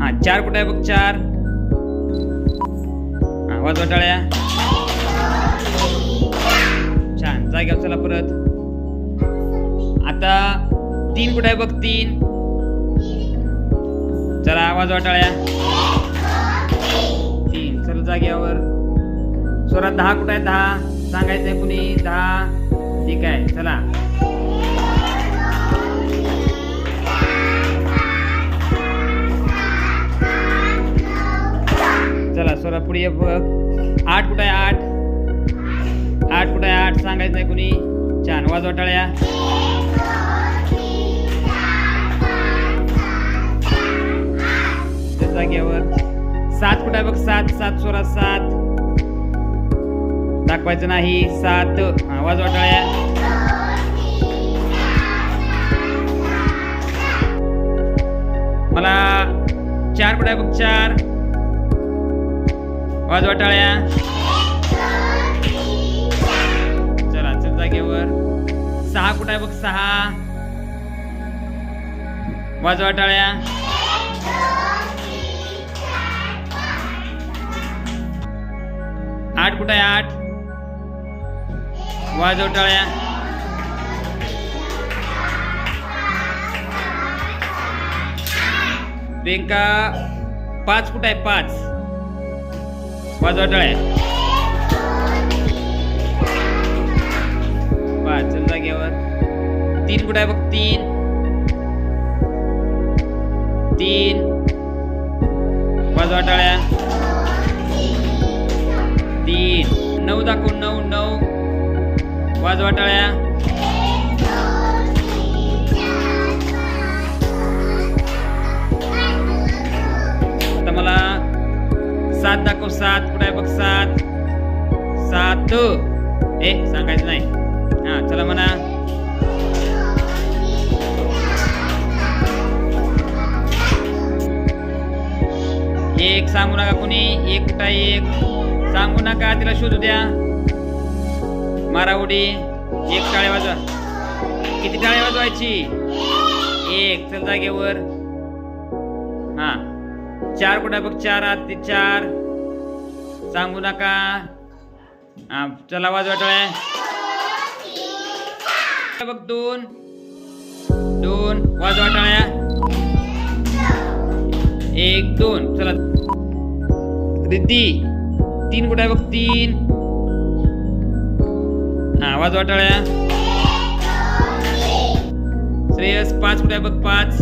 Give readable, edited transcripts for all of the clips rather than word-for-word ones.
हा 4 कुठे आहे बघ 4. हा वाजवा टाळ्या. छान जाग्यावर चला परत. आता 3 कुठे आहे बघ 3. चला वाजवा टाळ्या. 3 चल जाग्यावर. स्वरात 10 कुठे आहे 10 सांगायचंय कुणी 10. ठीक आहे चला. चला स्वरा पुढे बघ. 8 कुठे आहे 8 कुठे आहे 8 सांगायचंय कुणी. छान वाजवा टाळ्या. जागेवर. 7 कुठे आहे बघ 7 स्वरा 7 दाखवायचं नाही 7. वाजवा टाळ्या. मला 4 कुठे आहे बघ 4 वाजवा टाळ्या. चला चल जागेवर. 6 कुठे आहे बघ 6 वाजवा टाळ्या. 8 कुठे आहे 8 वाजव टाळ्या. 5 कुठे आहे 5 वाजवा टाळ्या. 5 चल जागेवर. 3 कुठे आहे बघ 3 वाजवा टाळ्या. 3 9 दाखव 9 वाजवा टाळ्या. 7 दाखव 7 कुठे आहे बघ 7 सांगायचं नाही. हा चला म्हणा. 1 सांगू नका कुणी. 1 कुठे आहे 1 सांगू नका तिला शोधू द्या. मारा उडी. 1 टाळ्या वाजवा. किती टाळ्या वाजवायची 1 चल जागेवर. हा 4 कुठे बघ 4 आत 4 सांगू नका. हा चला वाजवा टाळ्या. बघ 2 वाजवा टाळ्या. 1 2 चला. रिद्धी 3 कुठे आहे बघ 3 हा वाजवा टाळ्या. श्रेयस 5 कुठे आहे बघ 5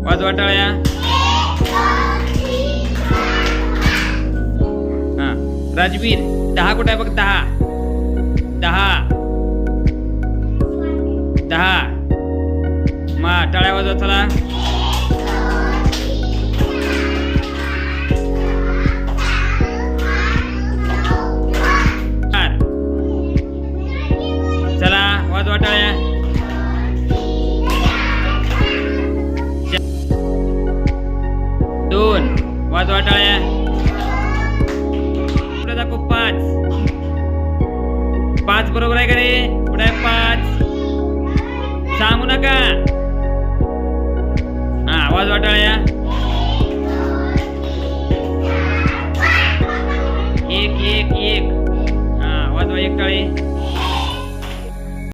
वाजवा टाळ्या. हा राजवीर 10 कुठे आहे बघ 10 मा टाळ्या वाजवा चला. चला वाजवा टाळ्या. 2 वाजवा टाळ्या. पुढे दाखव 5 बरोबर आहे का रे. पुढे 5 सांगू नका. हा वाजवा टाळ्या. 1 हा वाजवा 1 टाळी.